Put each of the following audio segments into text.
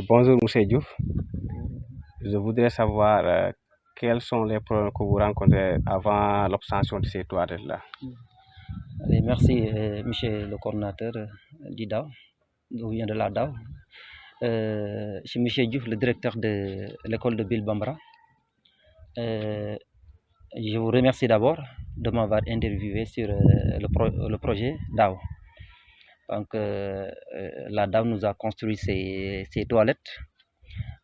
Bonjour, Monsieur Diouf. Je voudrais savoir quels sont les problèmes que vous rencontrez avant l'obtention de ces toilettes-là. Merci, monsieur le coordinateur du DAO, ou bien de la DAO. Je suis monsieur Diouf, le directeur de l'école de Bill Bambara. Je vous remercie d'abord de m'avoir interviewé sur le projet DAO. Donc, la DAO nous a construit ces toilettes.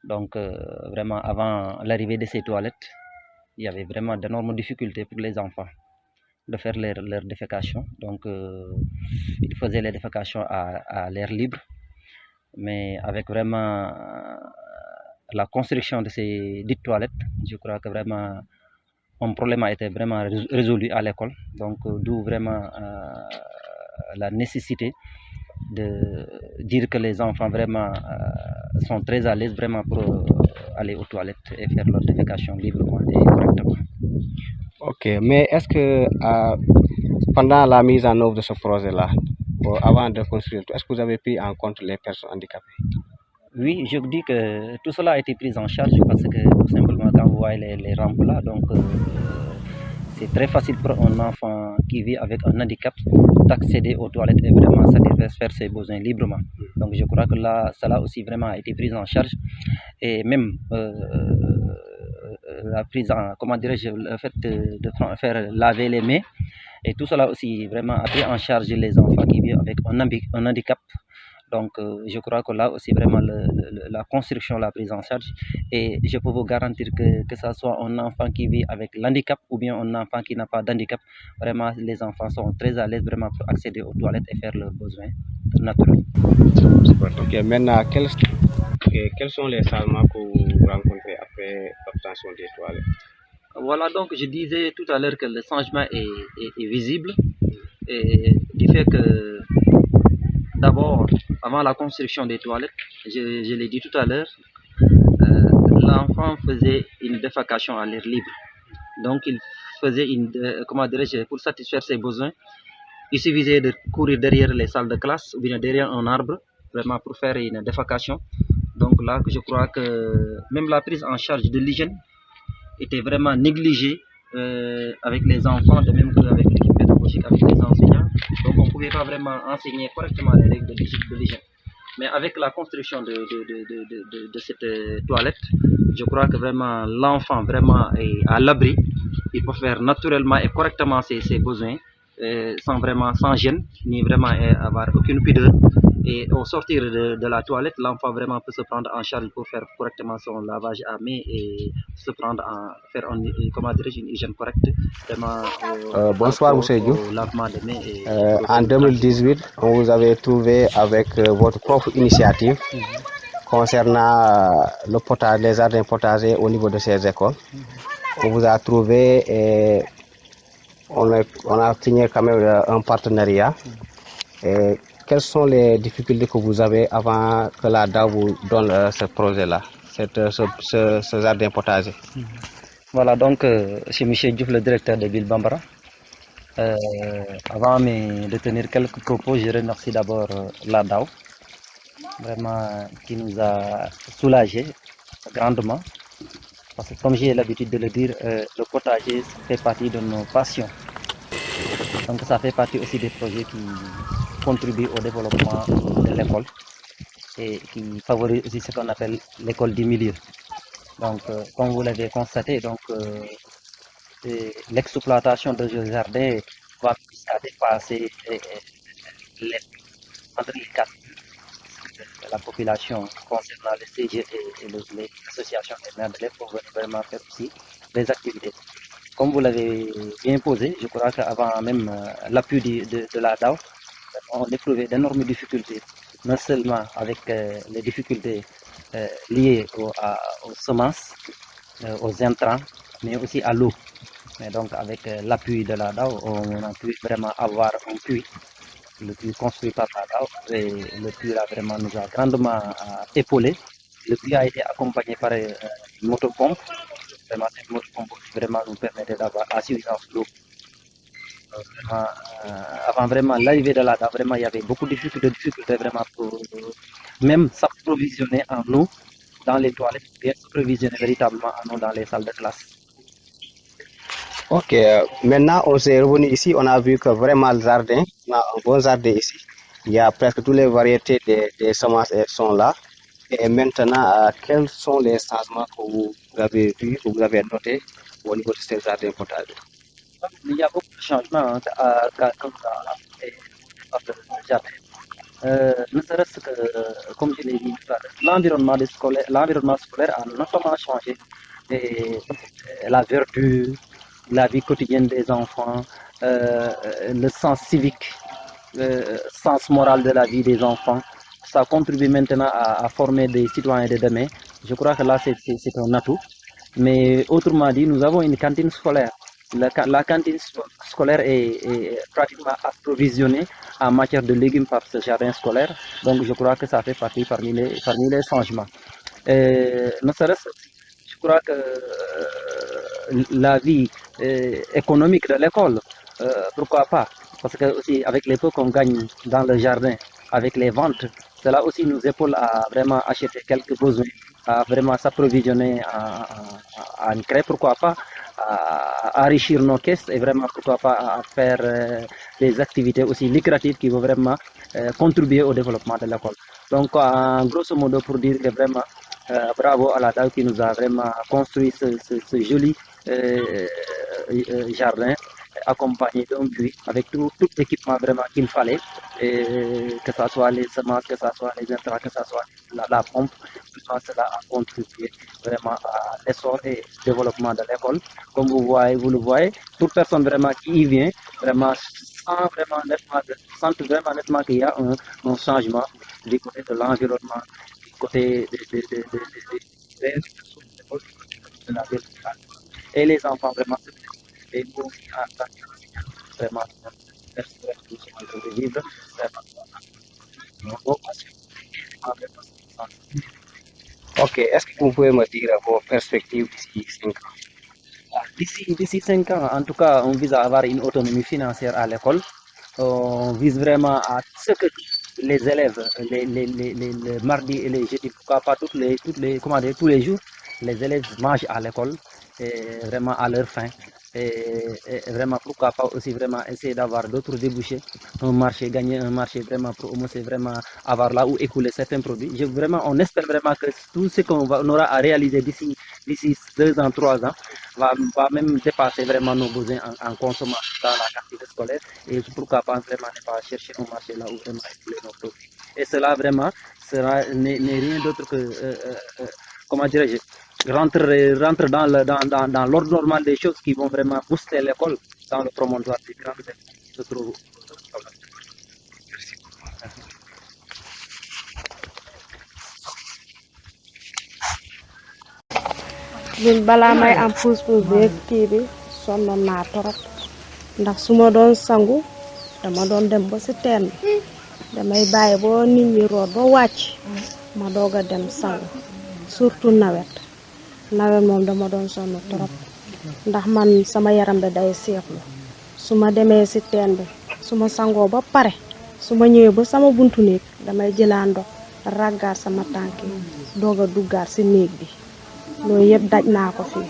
Donc, vraiment, avant l'arrivée de ces toilettes, il y avait vraiment d'énormes difficultés pour les enfants de faire leur défécation. Donc, ils faisaient les défécations à l'air libre. Mais avec vraiment la construction de ces dites toilettes, je crois que vraiment un problème a été vraiment résolu à l'école. Donc, d'où vraiment la nécessité de dire que les enfants vraiment sont très à l'aise vraiment pour aller aux toilettes et faire leur défécation librement et correctement. Ok, mais est-ce que pendant la mise en œuvre de ce projet-là, avant de construire, est-ce que vous avez pris en compte les personnes handicapées? Oui, je dis que tout cela a été pris en charge parce que tout simplement quand vous voyez les rampes là, donc c'est très facile pour un enfant qui vit avec un handicap d'accéder aux toilettes et vraiment satisfaire ses besoins librement. Donc je crois que là, cela aussi vraiment a été pris en charge et même la prise en, comment dirais-je, le fait de faire laver les mains et tout cela aussi vraiment a pris en charge les enfants qui vivent avec un handicap. Donc, je crois que là aussi, vraiment, la construction l'a prise en charge. Et je peux vous garantir que ce soit un enfant qui vit avec l'handicap ou bien un enfant qui n'a pas d'handicap, vraiment, les enfants sont très à l'aise vraiment pour accéder aux toilettes et faire leurs besoins naturels. Ok, maintenant, quels sont les changements que vous rencontrez après l'obtention des toilettes? Voilà, donc je disais tout à l'heure que le changement est visible et du fait que d'abord, avant la construction des toilettes, je l'ai dit tout à l'heure, l'enfant faisait une défécation à l'air libre. Donc, il faisait comment dirais-je, pour satisfaire ses besoins, il suffisait de courir derrière les salles de classe ou bien derrière un arbre, vraiment pour faire une défécation. Donc là, je crois que même la prise en charge de l'hygiène était vraiment négligée avec les enfants, de même qu'avec l'équipe pédagogique, avec les enseignants. Donc, on ne pouvait pas vraiment enseigner correctement les règles de l'hygiène. Mais avec la construction de cette toilette, je crois que vraiment l'enfant vraiment est à l'abri. Il peut faire naturellement et correctement ses besoins sans gêne, ni vraiment avoir aucune pudeur. Et au sortir de la toilette, l'enfant vraiment peut se prendre en charge pour faire correctement son lavage à main et se prendre faire une hygiène correcte. Vraiment, Bonsoir, Monsieur Diouf. lavement de mains En 2018, on vous avait trouvé avec votre propre initiative concernant les jardins potagers au niveau de ces écoles. On vous a trouvé et on a signé quand même un partenariat. Et quelles sont les difficultés que vous avez avant que la DAO vous donne ce projet-là, ce jardin potager? Voilà, donc, chez Michel Diouf, le directeur de Bill Bambara. Avant de tenir quelques propos, je remercie d'abord la DAO, vraiment qui nous a soulagés grandement. Parce que comme j'ai l'habitude de le dire, le potager fait partie de nos passions. Donc ça fait partie aussi des projets qui contribuent au développement de l'école et qui favorisent aussi ce qu'on appelle l'école du milieu. Donc comme vous l'avez constaté, donc l'exploitation de ce jardin va dépasser entre les quatre de la population concernant les CG et les associations des mères d'élèves pour vraiment faire aussi des activités. Comme vous l'avez bien posé, je crois qu'avant même l'appui de la DAO, on éprouvait d'énormes difficultés, non seulement avec les difficultés liées aux semences, aux intrants, mais aussi à l'eau. Mais donc avec l'appui de la DAO, on a pu vraiment avoir un puits, le puits construit par la DAO, et le puits là vraiment nous a grandement épaulé. Le puits a été accompagné par une motopompe. Vraiment, cette motopompe vraiment nous permettait d'avoir la suffisance d'eau Vraiment, avant vraiment l'arrivée de la dame, vraiment, il y avait beaucoup de difficultés vraiment pour même s'approvisionner en eau dans les toilettes, bien s'approvisionner véritablement en eau dans les salles de classe. Ok, maintenant on s'est revenu ici, on a vu que vraiment le jardin, on a un bon jardin ici. Il y a presque toutes les variétés des semences sont là. Et maintenant, quels sont les changements que vous avez vus, que vous avez notés au niveau de ces jardins potagers? Il y a beaucoup de changements hein, quand à le jardin. Ne serait-ce que, comme je l'ai dit tout à l'heure, l'environnement scolaire a notamment changé. Et, la verdure, la vie quotidienne des enfants, le sens civique, le sens moral de la vie des enfants, ça contribue maintenant à former des citoyens de demain. Je crois que là, c'est un atout. Mais autrement dit, nous avons une cantine scolaire. La cantine scolaire est pratiquement approvisionnée en matière de légumes par ce jardin scolaire. Donc je crois que ça fait partie parmi les changements. Ne serait-ce, je crois que la vie économique de l'école, pourquoi pas? Parce que aussi avec les peu qu'on gagne dans le jardin, avec les ventes, cela aussi nous épaule à vraiment acheter quelques besoins, à vraiment s'approvisionner en craie, pourquoi pas, à enrichir nos caisses et vraiment pourquoi pas à faire des activités aussi lucratives qui vont vraiment contribuer au développement de l'école. Donc, en grosso modo, pour dire que vraiment, bravo à la dame qui nous a vraiment construit ce joli jardin accompagné d'un puits avec tout l'équipement vraiment qu'il fallait, et que ce soit les semences, que ce soit les intrants, que ce soit la pompe, tout ça, cela a contribué vraiment à l'essor et au développement de l'école. Comme vous le voyez, toute personne vraiment qui y vient, vraiment sent vraiment nettement qu'il y a un changement du côté de l'environnement, du côté de la ville. Et les enfants vraiment se plaignent. Et nous aussi, en tant qu'enseignants, vraiment, nous sommes en train de vivre vraiment nos passions. En même Ok, est-ce que vous pouvez me dire vos perspectives d'ici 5 ans? D'ici 5 ans, en tout cas, on vise à avoir une autonomie financière à l'école. On vise vraiment à ce que les élèves, les mardis et les jeudis, pourquoi pas comment dire, tous les jours, les élèves mangent à l'école et vraiment à leur faim. Et vraiment, pourquoi pas aussi vraiment essayer d'avoir d'autres débouchés, un marché, gagner un marché vraiment pour c'est vraiment avoir là où écouler certains produits. Vraiment, on espère vraiment que tout ce on aura à réaliser d'ici 2 ans, 3 ans, va même dépasser vraiment nos besoins en consommant dans la cantine scolaire et pourquoi pas vraiment ne pas chercher un marché là où vraiment écouler nos produits. Et cela vraiment n'est rien d'autre que, comment dirais-je, rentre dans l'ordre normal des choses qui vont vraiment booster l'école dans le promontoire des grandes écoles qui se trouvent. ñun balaa may am puus-puus beeg kii bi sonnoon naa torop ndax su ma doon sangu dama doon dem ba si teen bi damay bàyyi boo nit ñi root ba wàcc ma doog a dem sangu surtout nawet moom dama doon sonn torop ndax man sama yaram bi day seexlu su ma demee si teen bi su ma sangoo ba pare su ma ñëwee ba sama buntu néeg damay jëlaa ndox raggaat sama tànk yi doog a duggaat si néeg bi loolu yëpp daj naa ko fii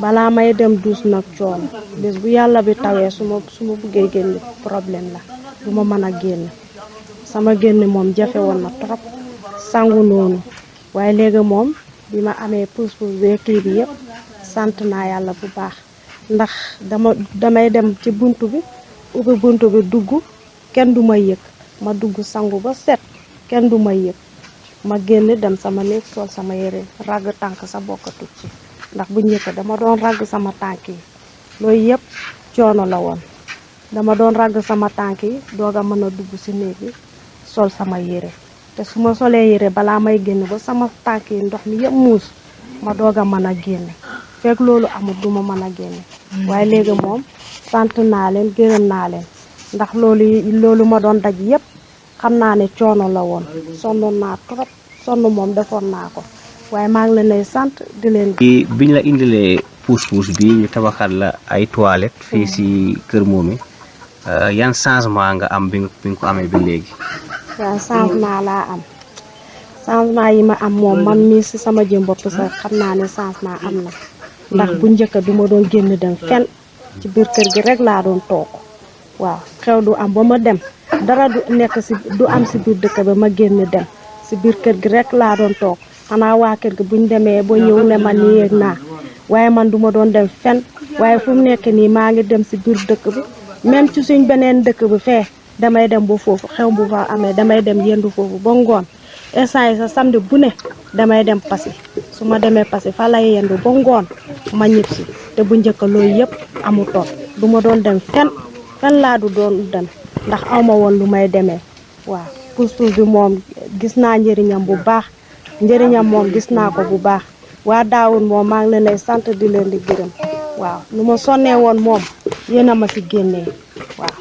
balaa may dem duus nag coono bés bu yàlla bi tawee su ma buggee génn problème la du ma mën a génn sama génn moom jafe woon na trop sangu noonu waaye léegi moom bi ma amee puus-puus bee kii bi yëpp sant naa yàlla bu baax ndax damay dem ci buntu bi ubbi buntu bi dugg kenn du ma yëg ma dugg sangu ba set kenn du ma yëg ma génn dem sama néeg sol sama yére ragg tànk sa bokkatut ci ndax bu njëkk dama doon ragg sama tànk yi loolu yëpp coono la woon dama doon ragg sama tànk yi doog a mën a dugg ci néeg bi sol sama yére te su ma solee yére balaa may génn ba sama tànk yi ndox mi yëpp muus ma doog a mën a génn fekk loolu amul du ma mën a génn waaye léegi moom sant naa leen gërëm naa leen ndax loolu ma doon daj yëpp xam naa ne coono la woon sonnoon naa trop sonn moom defoon naa ko waaye maa ngi leen ay sant di leen. biñ la indilee puus-puus bi ñu tabaxal la ay toilettes fii si kër moomi yan changement nga am bi nga ko amee ba léegi. waaw changement laa am changement yi ma am moom man mii si sama jëm bopp sax xam naa ne changement am na ndax bu njëkk du ma doon génn dem fenn ci biir kër gi rek laa doon toog waaw xew du am ba ma dem dara du nekk si du am si biir dëkk ba ma génn dem si biir kër gi rek laa doon toog xanaa waa kër gi buñ demee ba ñëw ne ma nii ak naa waaye man du ma doon dem fenn waaye fu mu nekk nii maa ngi dem si biir dëkk bi même ci suñ beneen dëkk bi fee damay dem ba foofu xew bu fa amee damay dem yendu foofu ba ngoon instant yi sa samedi bu ne damay dem Passy su ma demee Passy fa lay yendu ba ngoon ma ñib si te bu njëkk loolu yëpp amutoon du ma doon dem fenn laa du doon dem ndax awma woon lu may demee waaw pousse-pousse bi moom gis naa njëriñam bu baax njëriñam moom gis naa ko bu baax waa Daawun moom maa ngi leen ay sant di leen di gërëm waaw lu ma sonnee woon moom yéen a ma si génnee waaw